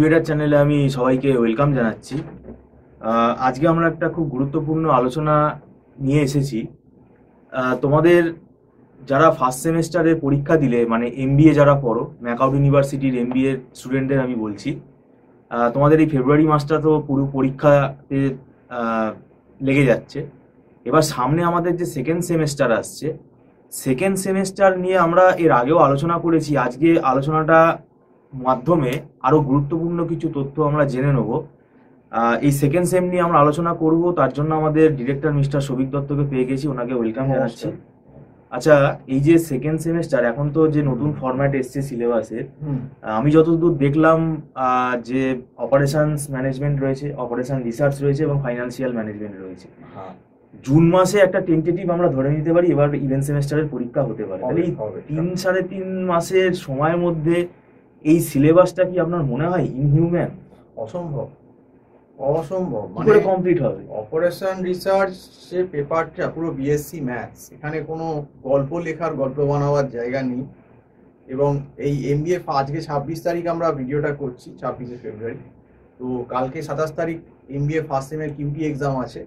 Elevator চ্যানেলে আমি সবাইকে ওয়েলকাম জানাচ্ছি। আজকে আমরা একটা খুব গুরুত্বপূর্ণ আলোচনা নিয়ে এসেছি। তোমাদের যারা ফার্স্ট সেমেস্টারে পরীক্ষা দিলে, মানে এমবিএ যারা পড়ো, ম্যাকআউট ইউনিভার্সিটির এমবিএ স্টুডেন্টদের আমি বলছি, তোমাদের এই ফেব্রুয়ারি মাসটা তো পুরো পরীক্ষাতে লেগে যাচ্ছে। এবার সামনে আমাদের যে সেকেন্ড সেমেস্টার আসছে, সেকেন্ড সেমেস্টার নিয়ে আমরা এর আগেও আলোচনা করেছি। আজকে আলোচনাটা মাধ্যমে আরো গুরুত্বপূর্ণ কিছু তথ্য আমরা জেনে নেব। এই সেকেন্ড সেম নিয়ে আমরা আলোচনা করব, তার জন্য আমাদের ডিরেক্টর মিস্টার সৌভিক দত্তকে পেয়ে গেছি, ওনাকে ওয়েলকাম জানাচ্ছি। আচ্ছা, এই যে সেকেন্ড সেমেস্টার, এখন তো যে নতুন ফরম্যাট এসছে সিলেবাসের, আমি যতদূর দেখলাম যে অপারেশনস ম্যানেজমেন্ট রয়েছে, অপারেশন রিসার্চ রয়েছে এবং ফাইন্যান্সিয়াল ম্যানেজমেন্ট রয়েছে। জুন মাসে একটা টেন্টেটিভ আমরা ধরে নিতে পারি এবার ইভেন্ট সেমেস্টারের পরীক্ষা হতে পারে। তাহলে এই 3-3.5 মাসের সময়ের মধ্যে এই সিলেবাসটা কি আপনার মনে হয় ইনহিউম্যান? অসম্ভব মানে কমপ্লিট হবে। অপারেশন রিসার্চের পেপারটা পুরো বিএসসি ম্যাথস, এখানে কোনো গল্প লেখার, গল্প বানাবার জায়গা নেই। এবং এই এমবিএ আজকে 26 তারিখ আমরা ভিডিওটা করছি, 26শে ফেব্রুয়ারি। তো কালকে 27 তারিখ এমবিএ ফার্স্ট সেমের কিউটি এক্সাম আছে।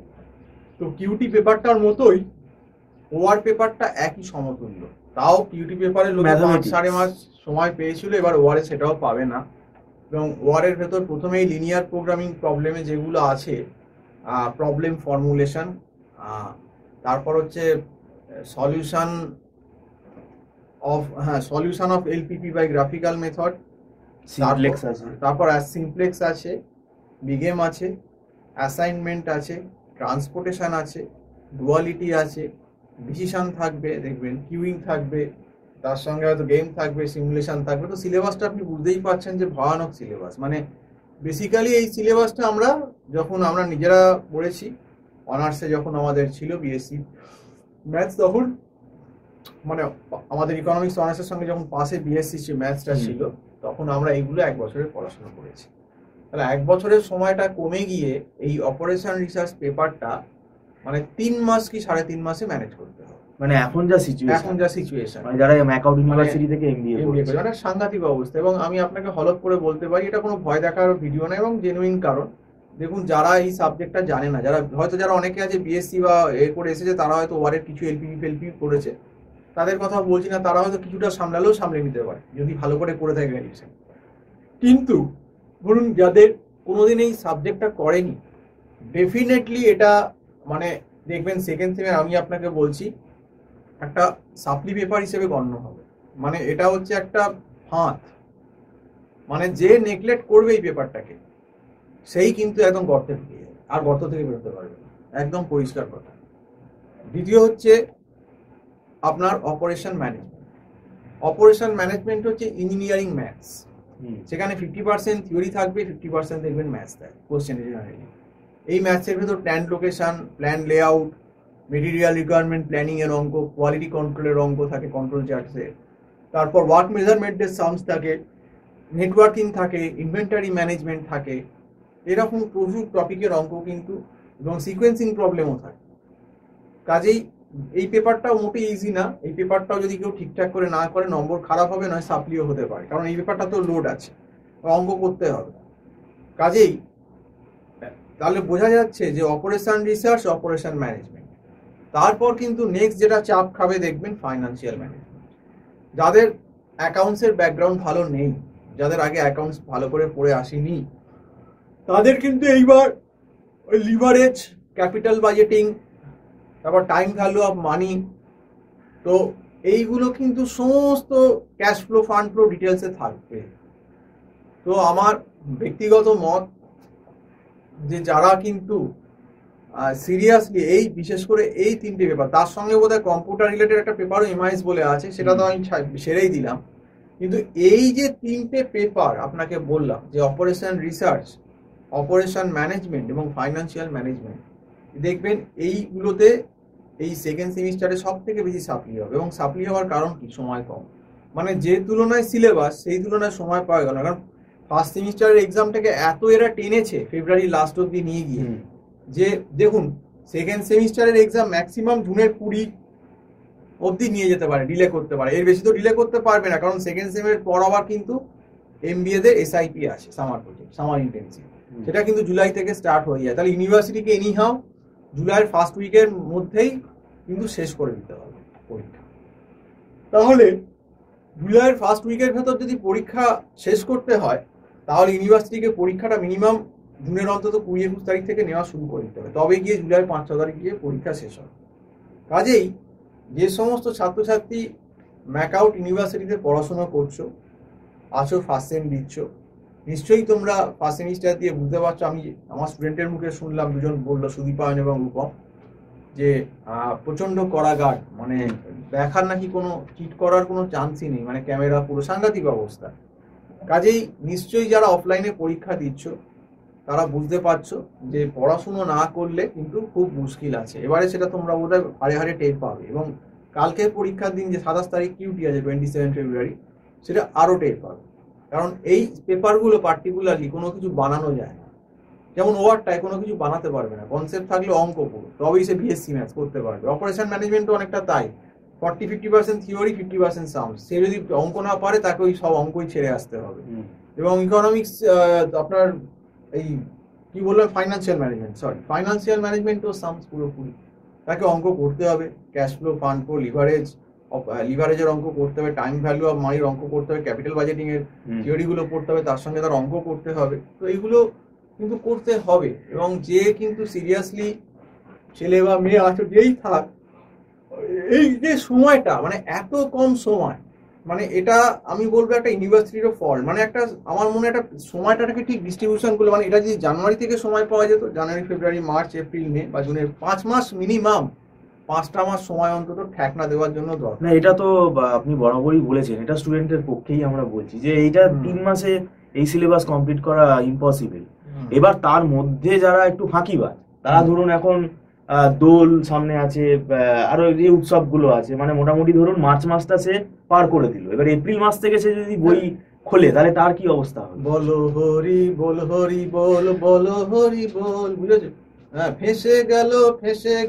তো কিউটি পেপারটার মতোই ওয়ার পেপারটা একই সমতুল্য। তাও কিউটি পেপারে লোক 5-6.5 মাস সময় পেয়েছিল, এবার ওয়ারে সেটাও পাবে না। এবং ওয়ারের ভেতর প্রথমেই লিনিয়ার প্রোগ্রামিং প্রবলেমে যেগুলো আছে, প্রবলেম ফর্মুলেশন, তারপর হচ্ছে solution of LPP by graphical method, তারপর সিমপ্লেক্স আছে, বিগেম আছে, অ্যাসাইনমেন্ট আছে, ট্রান্সপোর্টেশন আছে, ডুয়ালিটি আছে, ডিসিশন থাকবে, দেখবেন কিউইং থাকবে, তার সঙ্গে হয়তো গেম থাকবে, সিমুলেশন থাকবে। তো সিলেবাসটা আপনি বুঝতেই পারছেন যে ভয়ানক সিলেবাস। মানে বেসিক্যালি এই সিলেবাসটা যখন আমরা নিজেরা পড়েছি অনার্সে, যখন আমাদের ছিল বিএসসি ম্যাথস, তখন মানে আমাদের ইকোনমিক্স অনার্সের সঙ্গে যখন পাশে বিএসসি ম্যাথসটা ছিল, তখন আমরা এইগুলো 1 বছরের পড়াশোনা করেছি। তাহলে 1 বছরের সময়টা কমে গিয়ে এই অপারেশন রিসার্চ পেপারটা মানে 3 মাস কি 3.5 মাসে ম্যানেজ করতে হবে। মানে এখন যা সিচুয়েশন, মানে যারা ম্যাকআউট ইউনিভার্সিটি থেকে এমবিএ করেছে, মানে সাংঘাতিক অবস্থা। এবং আমি আপনাকে হলফ করে বলতে পারি, এটা কোনো ভয় দেখার ভিডিও না এবং জেনুইন কারণ। দেখুন, যারা এই সাবজেক্টটা জানে না, যারা অনেকে আছে বিএসসি বা করে এসেছে, তারা হয়তো ওয়ারের কিছু এলপিপি করেছে, তাদের কথা বলছি না, তারা হয়তো কিছুটা সামলালেও সামলে নিতে পারে যদি ভালো করে থাকে গ্র্যাজুয়েশন। কিন্তু ধরুন, যাদের কোনোদিন এই সাবজেক্টটা করেনি, ডেফিনেটলি এটা মানে দেখবেন সেকেন্ড সেমে আমি আপনাকে বলছি একটা সাপ্লি পেপার হিসেবে গণ্য হবে। মানে এটা হচ্ছে একটা ফাঁদ। মানে যে নেগলেক্ট করবে এই পেপারটাকে, সেই কিন্তু একদম গর্তে ঢুকে যাবে, আর গর্ত থেকে বেরোতে পারবে না, একদম পরিষ্কার কথা। দ্বিতীয় হচ্ছে আপনার অপারেশন ম্যানেজমেন্ট। অপারেশন ম্যানেজমেন্ট হচ্ছে ইঞ্জিনিয়ারিং ম্যাথস। সেখানে 50% থিওরি থাকবে, 50% দেখবেন ম্যাথস থাকে কোশ্চেন জেনারেলি। এই ম্যাথসের ভেতর plan location, plan layout, material requirement planning এর অঙ্ক, কোয়ালিটি কন্ট্রোলের অঙ্ক থাকে কন্ট্রোল চার্টসে, তারপর ওয়ার্ক মেজারমেন্টের সামস থাকে, নেটওয়ার্কিং থাকে, ইনভেন্টারি ম্যানেজমেন্ট থাকে, এরকম প্রচুর টপিকের অঙ্ক কিন্তু, এবং সিকোয়েন্সিং প্রবলেমও থাকে। কাজেই এই পেপারটাও মোটেই ইজি না। এই পেপারটাও যদি কেউ ঠিকঠাক করে না করে, নম্বর খারাপ হবে, নয় সাপ্লিও হতে পারে, কারণ এই পেপারটা তো লোড আছে, অঙ্ক করতে হবে। কাজেই তাহলে বোঝা যাচ্ছে যে অপারেশন রিসার্চ, অপারেশন ম্যানেজমেন্ট, তারপর কিন্তু নেক্সট যেটা চাপ খাবে দেখবেন ফাইন্যান্সিয়াল ম্যানেজমেন্ট। যাদের অ্যাকাউন্টসের ব্যাকগ্রাউন্ড ভালো নেই, যাদের আগে অ্যাকাউন্টস ভালো করে পড়ে আসেনি, তাদের কিন্তু এইবার ওই লিভারেজ, ক্যাপিটাল বাজেটিং, তারপর টাইম ভ্যালু অফ মানি, তো এইগুলো কিন্তু সমস্ত ক্যাশ ফ্লো, ফান্ড ফ্লো ডিটেলসে থাকবে। তো আমার ব্যক্তিগত মত যে যারা কিন্তু সিরিয়াসলি এই বিশেষ করে এই 3টে পেপার, তার সঙ্গে বোধহয় কম্পিউটার রিলেটেড একটা পেপারও এমআইএস বলে আছে, সেটা তো আমি সেরেই দিলাম। কিন্তু এই যে 3টে পেপার আপনাকে বললাম, যে অপারেশন রিসার্চ, অপারেশন ম্যানেজমেন্ট এবং ফাইন্যান্সিয়াল ম্যানেজমেন্ট, দেখবেন এইগুলোতে এই সেকেন্ড সেমিস্টারে সব থেকে বেশি সাপ্লি হবে। এবং সাপ্লি হওয়ার কারণ কি? সময় কম। মানে যে তুলনায় সিলেবাস, সেই তুলনায় সময় পাওয়া গেল না। কারণ ফার্স্ট সেমিস্টারের এক্সামটাকে এত এরা টেনেছে ফেব্রুয়ারি লাস্ট অব্দি নিয়ে গিয়ে, যে দেখুন সেকেন্ড সেমিস্টারের এক্সাম ম্যাক্সিমাম জুনের 20 অবধি নিয়ে যেতে পারে, ডিলে করতে পারে, এর বেশি তো ডিলে করতে পারবে না। কারণ সেকেন্ড সেমের পর আবার কিন্তু MBA দের SIP আছে, সামার প্রজেক্ট, সামার ইন্টেনসিভ, সেটা কিন্তু জুলাই থেকে স্টার্ট হয়ে যায়। তাহলে ইউনিভার্সিটিকে এনিহাও জুলাইয়ের ফার্স্ট উইকের মধ্যেই কিন্তু শেষ করে দিতে হবে পরীক্ষা। তাহলে জুলাইয়ের ফার্স্ট উইকের ভেতর যদি পরীক্ষা শেষ করতে হয়, তাহলে ইউনিভার্সিটিকে পরীক্ষাটা মিনিমাম জুনের অন্তত 20-21 তারিখ থেকে নেওয়া শুরু করে দিতে হবে, তবে গিয়ে জুলাইয়ের 5-6 তারিখ গিয়ে পরীক্ষা শেষ হবে। কাজেই যে সমস্ত ছাত্রছাত্রী ম্যাকআউট ইউনিভার্সিটিতে পড়াশোনা করছো, আছো, ফার্স্ট সেম দিচ্ছ, নিশ্চয়ই তোমরা ফার্স্ট সেমিস্টার দিয়ে বুঝতে পারছো। আমি আমার স্টুডেন্টের মুখে শুনলাম, দুজন বললো, সুদীপায়ন এবং রূপম, যে প্রচন্ড কড়া গার্ড, মানে দেখার নাকি কোনো চিট করার কোনো চান্সই নেই, মানে ক্যামেরা পুরো সাংঘাতিক অবস্থা। কাজেই নিশ্চয়ই যারা অফলাইনে পরীক্ষা দিচ্ছ তারা বুঝতে পারছো যে পড়াশুনো না করলে কিন্তু খুব মুশকিল আছে। এবারে সেটা তোমরা বোধহয় হারে হারে টের পাবে, এবং কালকের পরীক্ষার দিন যে 27 তারিখ কিউটি আছে, 27 ফেব্রুয়ারি, সেটা আরও টের পাবে। কারণ এই পেপারগুলো পার্টিকুলারলি কোনো কিছু বানানো যায় না। যেমন ওয়ার্ডটায় কোনো কিছু বানাতে পারবে না, কনসেপ্ট থাকলে অঙ্ক পুরো, তবেই সে BSc ম্যাথস করতে পারবে। অপারেশন ম্যানেজমেন্টও অনেকটা তাই, 40-50% থিওরি, 50% সাউন্ড। সে যদি অঙ্ক না পারে তাকে ওই সব অঙ্কই ছেড়ে আসতে হবে। এবং ইকোনমিক্স, আপনার এই কি বললাম, ফাইন্যান্সিয়াল ম্যানেজমেন্টও সামস পুরোপুরি, তাকে অঙ্ক করতে হবে, ক্যাশ ফ্লো, ফান্ড ফ্লো, লিভারেজের অঙ্ক করতে হবে, টাইম ভ্যালু অফ মানির অঙ্ক করতে হবে, ক্যাপিটাল বাজেটিং এর থিওরিগুলো পড়তে হবে, তার সঙ্গে তার অঙ্ক করতে হবে। তো এইগুলো কিন্তু করতে হবে, এবং যে কিন্তু সিরিয়াসলি ছেলে বা মেয়ে আছে, যেই থাক, এই যে সময়টা, মানে এত কম সময়, মানে এটা আমি বলবো একটা ইউনিভার্সিটিরও ফল্ট। মানে একটা আমার মনে একটা সময়টাকে ঠিক ডিস্ট্রিবিউশন করলে, মানে এটা যদি জানুয়ারি থেকে সময় পাওয়া যেত, জানুয়ারি, ফেব্রুয়ারি, মার্চ, এপ্রিল, মে বা জুনের 5 মাস মিনিমাম, 5টা মাস সময় অন্তত ঠেকনা দেওয়ার জন্য দরকার। না, এটা তো আপনি বরাবরই বলেছেন, এটা স্টুডেন্টের পক্ষেই আমরা বলছি যে এইটা 3 মাসে এই সিলেবাস কমপ্লিট করা ইম্পসিবল। এবার তার মধ্যে যারা একটু ফাঁকিবাজ, তারা ধরুন এখন দোল সামনে আছে, আরো যে উৎসবগুলো আছে, মানে মোটামুটি ধরুন মার্চ মাসটা সে পার করে দিল, এবার এপ্রিল মাস থেকে সে যদি বই খোলে তাহলে তার কি অবস্থা হবে? বলো হরি বল, হরি বল, বলো হরি বল, বুঝেছো? হ্যাঁ, ফেসে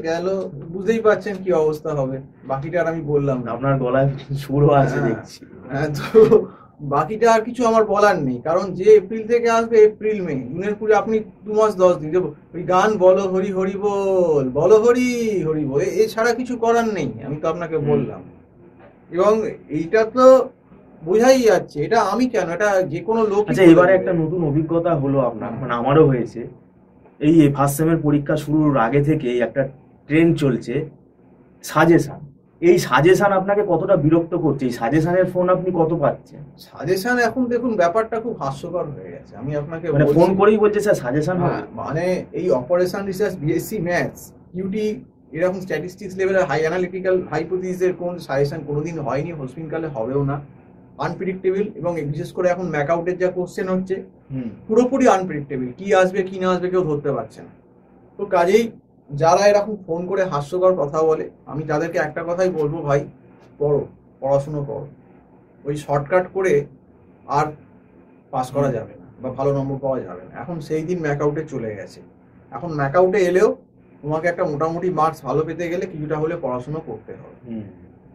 গেল, বুঝতেই পারছেন কি অবস্থা হবে। বাকিটা আর আমি বললাম না, আপনার গলায় সুরও আছে দেখছি। হ্যাঁ, তো বাকিটা আর কিছু আমার বলার নেই, কারণ যে এপ্রিল থেকে আসবে, এপ্রিল, মে, জুনের পুরে আপনি 2 মাস 10 দিন দেবো ওই গান, বলো হরি হরি বল, বলো হরি হরি বল, এছাড়া কিছু করার নেই। আমি তো আপনাকে বললাম, এবং এইটা তো বোঝাই যাচ্ছে। এটা আমি কেন, এটা যে কোনো লোক। আচ্ছা, এবারে একটা নতুন অভিজ্ঞতা হলো আপনার, মানে আমারও হয়েছে। এই ফার্স্ট সেমের পরীক্ষা শুরুর আগে থেকে একটা ট্রেন্ড চলছে সাজেশন। এই সাজেশন আপনাকে কতটা বিরক্ত করছে? এই সাজেশনের ফোন আপনি কত পাচ্ছেন? সাজেশন এখন দেখুন ব্যাপারটা খুব হাস্যকর হয়ে গেছে। আমি আপনাকে মানে ফোন করেই বলছে স্যার সাজেশন হবে। মানে এই operation research, BSc maths, cutie, এরকম স্ট্যাটিস্টিক্স লেভেলের হাই অ্যানালিটিক্যাল হাইপোথিসিসের কোন সাজেশন কোনোদিন হয়নি, হোস্টপিনকালে হবেও না। আনপ্রেডিক্টেবল, এবং বিশেষ করে এখন ম্যাকআউটের যা কোশ্চেন হচ্ছে পুরোপুরি আনপ্রেডিক্টেবল, কি আসবে কি না আসবে কেউ ধরতে পারছে না। তো কাজেই যারা এরকম ফোন করে হাস্যকর কথা বলে, আমি তাদেরকে একটা কথাই বলবো, ভাই পড়াশুনো করো। ওই শর্টকাট করে আর পাস করা যাবে না বা ভালো নম্বর পাওয়া যাবে না। এখন সেই দিন ম্যাকআউটে চলে গেছে। এখন ম্যাকআউটে এলেও তোমাকে একটা মোটামুটি মার্কস ভালো পেতে গেলে কিছুটা হলে পড়াশুনো করতে হবে।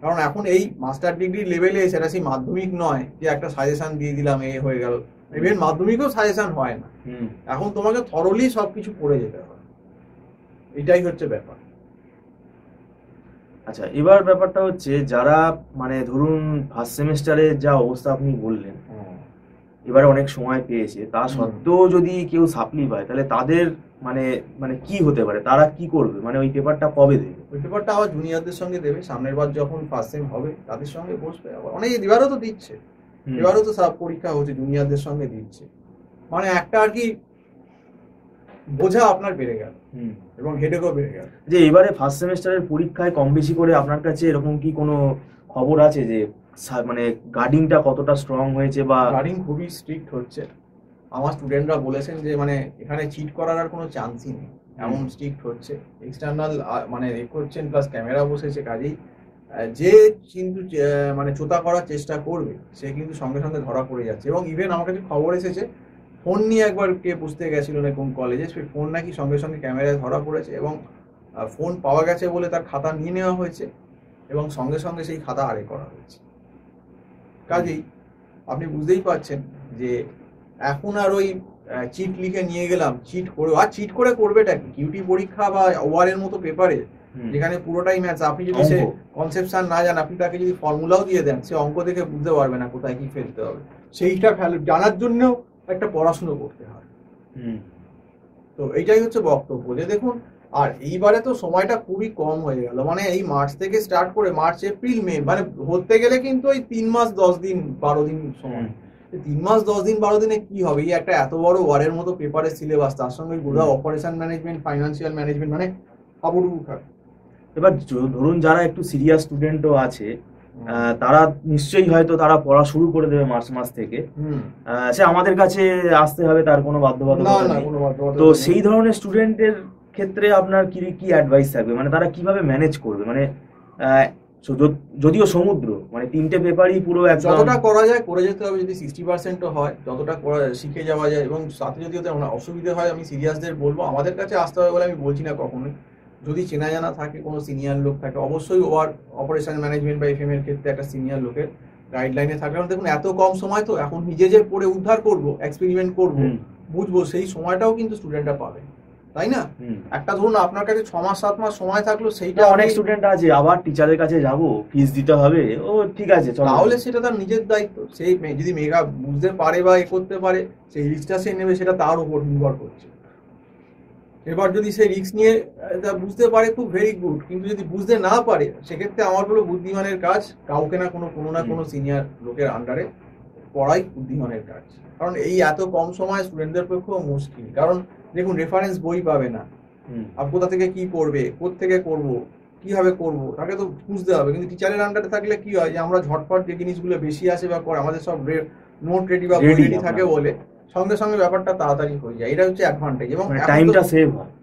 কারণ এখন এই মাস্টার ডিগ্রি লেভেলে সেটা সেই মাধ্যমিক নয় যে একটা সাজেশন দিয়ে দিলাম এ হয়ে গেল। ইভেন মাধ্যমিকেও সাজেশন হয় না, এখন তোমাকে থরলি সবকিছু পড়ে যেতে হবে। এটাই হচ্ছে ব্যাপার। আচ্ছা, এবার ব্যাপারটা হচ্ছে যারা মানে ধরুন ফার্স্ট সেমিস্টারে যা অবস্থা আপনি বললেন, এবারে অনেক সময় পেয়েছে, তা সত্ত্বেও যদি কেউ সাপ্লি পায় তাহলে তাদের মানে মানে কি হতে পারে, তারা কি করবে? মানে ওই পেপারটা কবে দেবে? ওই পেপারটা আবার জুনিয়রদের সঙ্গে দেবে, সামনের বার যখন ফার্স্ট সেম হবে তাদের সঙ্গে বসবে। আবার অনেকে এবারও তো দিচ্ছে, এবারও তো সব পরীক্ষা হচ্ছে, জুনিয়রদের সঙ্গে দিচ্ছে। মানে একটা আর কি বোঝা আপনার বেড়ে গেল এবং হেডেকও বেড়ে গেল। যে এবারে ফার্স্ট সেমিস্টারের পরীক্ষায় কম বেশি করে আপনার কাছে এরকম কি কোনো খবর আছে যে মানে গার্ডিংটা কতটা স্ট্রং হয়েছে? বা গার্ডিং খুবই স্ট্রিক্ট হচ্ছে, আমার স্টুডেন্টরা বলেছেন যে মানে এখানে চিট করার আর কোনো চান্সই নেই, এমন স্ট্রিক্ট হচ্ছে। এক্সটার্নাল মানে করছেন, প্লাস ক্যামেরা বসেছে, কাজেই যে কিন্তু মানে চোতা করার চেষ্টা করবে সে কিন্তু সঙ্গে সঙ্গে ধরা পড়ে যাচ্ছে। এবং ইভেন আমার কাছে খবর এসেছে ফোন নিয়ে একবার কে বুঝতে গেছিল না কোন কলেজে, সেই ফোন নাকি সঙ্গে সঙ্গে ক্যামেরায় ধরা পড়েছে, এবং ফোন পাওয়া গেছে বলে তার খাতা নিয়ে নেওয়া হয়েছে এবং সঙ্গে সঙ্গে সেই খাতা আড়ে করা হয়েছে। কাজেই আপনি বুঝতেই পারছেন যে এখন আর ওই চিট লিখে নিয়ে গেলাম, চিট করে, আর চিট করে করবেটা কি? কিউটি পরীক্ষা বা ওয়ার এর মতো পেপারে যেখানে পুরোটাই ম্যাথস, আপনি যদি সে কনসেপশন না জানেন, আপনি তাকে যদি ফর্মুলাও দিয়ে দেন, সে অঙ্ক দেখে বুঝতে পারবে না কোথায় কি ফেলতে হবে। সেইটা জানার জন্যও একটা পড়াশুনো করতে হয়। তো এইটাই হচ্ছে বক্তব্য, যে দেখুন, আর এইবারে তো সময়টা খুবই কম হয়ে গেল, মানে এই মার্চ থেকে স্টার্ট করে মার্চ এপ্রিল মে, মানে ধরতে গেলে কিন্তু ওই 3 মাস 10 দিন 12 দিন সময়। 3 মাস 10 দিন 12 দিনে কি হবে? এই একটা এত বড় ওয়ারের মতো পেপারের সিলেবাস, তার সঙ্গে গোটা অপারেশন ম্যানেজমেন্ট, ফাইন্যান্সিয়াল ম্যানেজমেন্ট, মানে হাবুডুবু খাবে। এবার ধরুন যারা একটু সিরিয়াস স্টুডেন্টও আছে, তারা নিশ্চয়ই হয়তো তারা পড়া শুরু করে দেবে মার্চ মাস থেকে, সে আমাদের কাছে আসতে হবে, তার কোনো বাধ্যবাধকতা নেই। তো সেই ধরনের স্টুডেন্টের ক্ষেত্রে আপনার কি কি অ্যাডভাইস থাকবে, মানে তারা কিভাবে ম্যানেজ করবে? মানে যদিও সমুদ্র, মানে 3টে পেপারই পুরো যতটা করা যায় করে যেতে হবে, যদি 60% হয় যতটা শিখে যাওয়া যায়। এবং সাথে যদি ওদের অসুবিধা হয়, আমি সিরিয়াসদের বলবো আমাদের কাছে আসতে হবে বলে আমি বলছি না কখনোই। যদি চেনা জানা থাকে, কোনো সিনিয়র লোক থাকে, অবশ্যই ওয়ার অপারেশন ম্যানেজমেন্ট বা এফএম এর ক্ষেত্রে একটা সিনিয়র লোকের গাইডলাইনে থাকলে, কারণ দেখুন এত কম সময় তো, এখন নিজে যে পড়ে উদ্ধার করব, এক্সপেরিমেন্ট করব, বুঝবো, সেই সময়টাও কিন্তু স্টুডেন্টরা পাবে, তাই না? একটা ধরুন আপনার কাছে 6 মাস 7 মাস সময় থাকলো, সেইটা অনেক স্টুডেন্ট আছে আবার টিচারের কাছে যাব, ফিস দিতে হবে, ও ঠিক আছে, তাহলে সেটা তার নিজের দায়িত্ব। সেই যদি মেগা বুঝতে পারে বা এ করতে পারে, সেই রিস্কটা সে নেবে, সেটা তার উপর নির্ভর করছে। এবার যদি সে রিস্ক নিয়ে বুঝতে পারে, খুব ভেরি গুড, কিন্তু যদি বুঝতে না পারে, সেক্ষেত্রে আমার বলো বুদ্ধিমানের কাজ কাউকে না কোনো সিনিয়র লোকের আন্ডারে পড়াই বুদ্ধিমানের কাজ। কারণ এই এত কম সময় স্টুডেন্টদের পক্ষেও মুশকিল, কারণ দেখুন রেফারেন্স বই পাবে না, আর কোথা থেকে কি পড়বে, কোথেকে করবো, কিভাবে করবো, তাকে তো বুঝতে হবে। কিন্তু টিচারের আন্ডারে থাকলে কি হয়, যে আমরা ঝটপট যে জিনিসগুলো বেশি আসে বা করে, আমাদের সব নোট রেডি বা বই রেডি থাকে বলে সঙ্গে সঙ্গে ব্যাপারটা তাড়াতাড়ি হয়ে যায়, এটা হচ্ছে অ্যাডভান্টেজ। এবং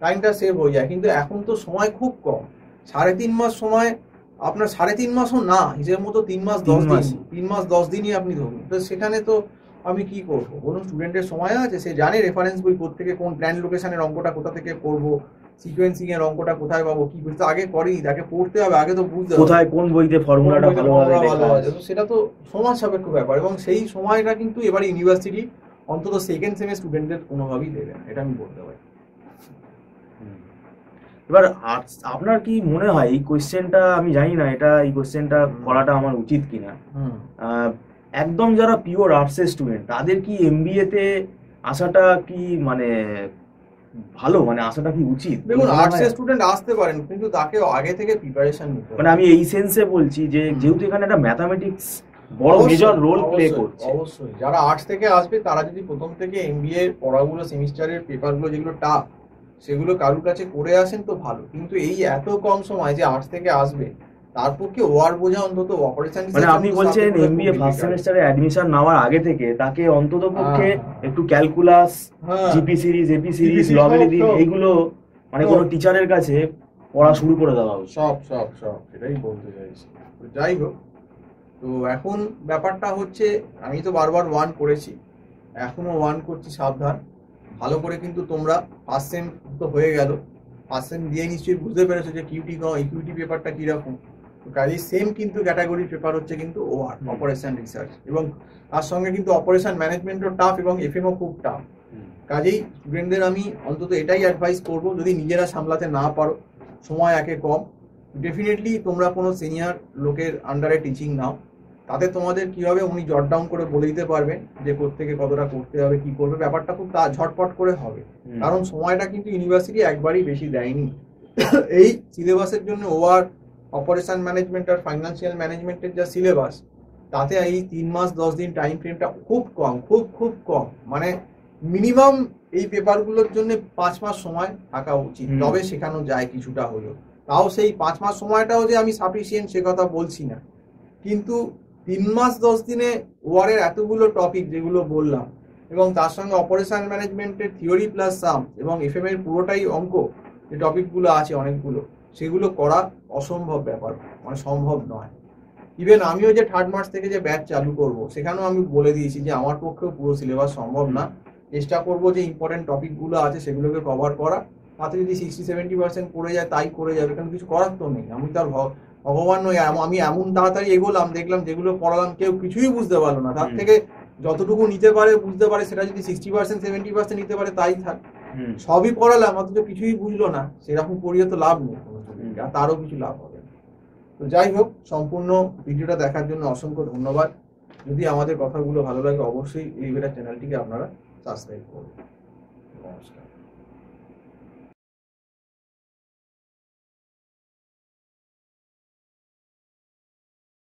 টাইমটা সেভ হয়ে যায়। কিন্তু এখন তো সময় খুব কম, 3.5 মাস সময়, আপনার 3.5 মাসও না, হিসেবের মতো 3 মাস 10 দিন, 3 মাস 10 দিনই আপনি ধরুন। তো সেখানে তো আমি কি করবো বলুন? স্টুডেন্টের সময় আছে, সে জানে রেফারেন্স বই কোথেকে, কোন প্ল্যান লোকেশনের অঙ্কটা কোথা থেকে করবো, সিকোয়েন্সিং এর অঙ্কটা কোথায় পাবো, কি বুঝতে আগে করেনি, তাকে পড়তে হবে, আগে তো বুঝতে হবে কোথায় কোন বইতে ফর্মুলাটা ভালোভাবে লেখা আছে। সেটা তো সময় সাপেক্ষ ব্যাপার, এবং সেই সময়টা কিন্তু এবারে ইউনিভার্সিটি অন্তত সেকেন্ড সেমে স্টুডেন্টদের কোনোভাবেই দেবে না, এটা আমি বলতে পারি। এবার আপনার কি মনে হয় এই কোয়েশ্চেনটা, আমি জানি না এটা এই কোয়েশ্চেনটা করাটা আমার উচিত কিনা, একদম যারা পিওর আর্টসের স্টুডেন্ট, তাদের কি এমবিএ তে আসাটা কি মানে ভালো, মানে আসাটা কি উচিত? দেখুন আর্টসের স্টুডেন্ট আসতে পারেন, কিন্তু তাকে আগে থেকে প্রিপারেশন নিতে হবে। মানে আমি এই সেন্সে বলছি যে যেহেতু এখানে একটা ম্যাথামেটিক্স বড় মেজর রোল প্লে করছে, অবশ্যই যারা আর্টস থেকে আসবে তারা যদি প্রথম থেকে এমবিএ পড়াগুলো, সেমিস্টারের পেপারগুলো যেগুলো টাফ, সেগুলো কারুর কাছে করে আসেন তো ভালো। কিন্তু এই এত কম সময় যে আর্টস থেকে আসবে, তার পক্ষে ওয়ার বোঝা অন্তত অপারেশন, মানে আপনি বলছেন এমবিএ ফার্স্ট সেমিস্টারে অ্যাডমিশন নেওয়ার আগে থেকে তাকে অন্তত পক্ষে একটু calculus, GP series, AP series, logarithm, এইগুলো মানে কোনো টিচারের কাছে পড়া শুরু করে দেওয়া হবে। সব সেটাই বলতে চাইছি। যাই হোক, তো এখন ব্যাপারটা হচ্ছে, আমি তো বারবার ওয়ান করেছি, এখনো ওয়ান করছি, সাবধান ভালো করে। কিন্তু তোমরা ফার্স্ট সেম তো হয়ে গেল, ফার্স্ট সেম দিয়ে নিশ্চয়ই বুঝতে পেরেছো যে ইকুইটি পেপারটা কিরকম। কাজেই সেম কিন্তু ক্যাটাগরির পেপার হচ্ছে কিন্তু ওআর, অপারেশন রিসার্চ, এবং তার সঙ্গে কিন্তু অপারেশন ম্যানেজমেন্টও টাফ এবং এফএমও খুব টাফ। কাজেই স্টুডেন্টদের আমি অন্তত এটাই অ্যাডভাইস করবো, যদি নিজেরা সামলাতে না পারো, সময় একে কম, ডেফিনেটলি তোমরা কোনো সিনিয়র লোকের আন্ডারে টিচিং নাও, তাতে তোমাদের কি হবে উনি জট ডাউন করে বলে দিতে পারবেন যে কোত্থেকে কতটা করতে হবে, কি করবে, ব্যাপারটা খুব ঝটপট করে হবে। কারণ সময়টা কিন্তু ইউনিভার্সিটি একবারই বেশি দেয়নি। এই সিলেবাসের জন্য ওআর, অপারেশন ম্যানেজমেন্ট আর ফাইন্যান্সিয়াল ম্যানেজমেন্টের যা সিলেবাস, তাতে এই 3 মাস 10 দিন টাইম ফ্রেমটা খুব কম, খুব কম। মানে মিনিমাম এই পেপারগুলোর জন্য 5 মাস সময় থাকা উচিত, তবে শেখানো যায় কিছুটা হলেও। তাও সেই 5 মাস সময়টাও যে আমি সাফিসিয়েন্ট সে কথা বলছি না, কিন্তু 3 মাস 10 দিনে ওয়ারের এতগুলো টপিক যেগুলো বললাম, এবং তার সঙ্গে অপারেশন ম্যানেজমেন্টের থিওরি প্লাস সাম, এবং এফএম এর পুরোটাই অঙ্ক, যে টপিকগুলো আছে অনেকগুলো, সেগুলো করা অসম্ভব ব্যাপার, মানে সম্ভব নয়। ইভেন আমিও যে 3rd মার্চ থেকে যে ব্যাচ চালু করব, সেখানেও আমি বলে দিয়েছি যে আমার পক্ষেও পুরো সিলেবাস সম্ভব না, চেষ্টা করব যে ইম্পর্টেন্ট টপিকগুলো আছে সেগুলোকে কভার করা। তাতে যদি 60-70% পড়ে যায় তাই করে যাবে, কারণ কিছু করার তো নেই। আমি তার ভগবান নই, আমি এমন তাড়াতাড়ি এগোলাম, দেখলাম যেগুলো পড়ালাম কেউ কিছুই বুঝতে পারলো না, তার থেকে যতটুকু নিতে পারে বুঝতে পারে, সেটা যদি 60% 70% নিতে পারে তাই থাক। হুম। সবই পড়ালাম অথচ কিছুই বুঝলো না, সেরকম পড়িয়ে তো লাভ নেই কোনো student-কে, আর তারও কিছু লাভ হবে না। তো যাই হোক, সম্পূর্ণ ভিডিওটা দেখার জন্য অসংখ্য ধন্যবাদ। যদি আমাদের কথাগুলো ভালো লাগে অবশ্যই এলিভেটর চ্যানেলটিকে আপনারা সাবস্ক্রাইব করবেন। নমস্কার।